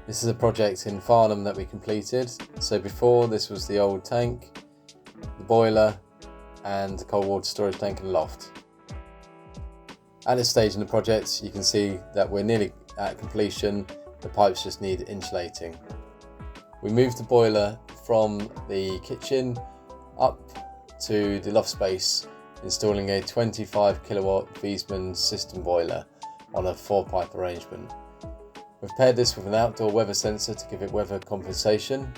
This is a project in Farnham that we completed. So before, this was the old tank, the boiler and the cold water storage tank and loft. At this stage in the project, you can see that we're nearly at completion. The pipes just need insulating. We moved the boiler from the kitchen up to the loft space, installing a 25 kilowatt Viessmann system boiler on a 4-pipe arrangement. We've paired this with an outdoor weather sensor to give it weather compensation.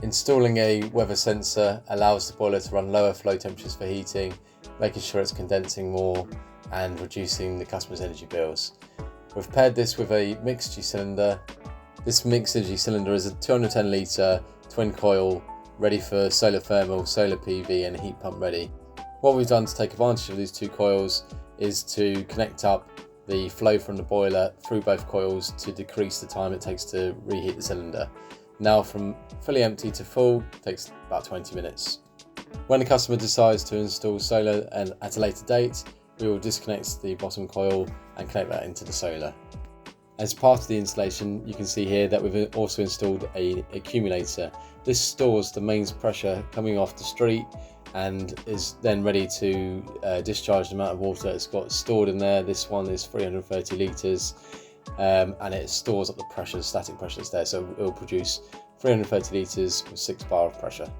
Installing a weather sensor allows the boiler to run lower flow temperatures for heating, making sure it's condensing more and reducing the customer's energy bills. We've paired this with a Mixergy cylinder. This Mixergy cylinder is a 210 litre twin coil, ready for solar thermal, solar PV and heat pump ready. What we've done to take advantage of these two coils is to connect up the flow from the boiler through both coils to decrease the time it takes to reheat the cylinder. Now from fully empty to full takes about 20 minutes. When the customer decides to install solar and at a later date, we will disconnect the bottom coil and connect that into the solar. As part of the installation, you can see here that we've also installed an accumulator. This stores the mains pressure coming off the street and is then ready to discharge the amount of water it's got stored in there. This one is 330 litres and it stores up the pressure, the static pressure that's there, so it will produce 330 litres with 6 bar of pressure.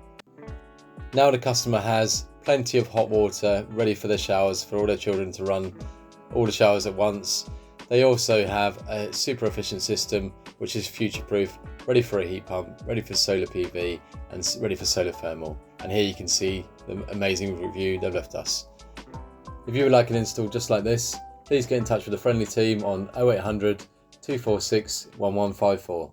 Now the customer has plenty of hot water ready for their showers, for all their children to run all the showers at once. They also have a super efficient system which is future proof, ready for a heat pump, ready for solar PV and ready for solar thermal. And here you can see the amazing review they've left us. If you would like an install just like this, please get in touch with the friendly team on 0800 246 1154.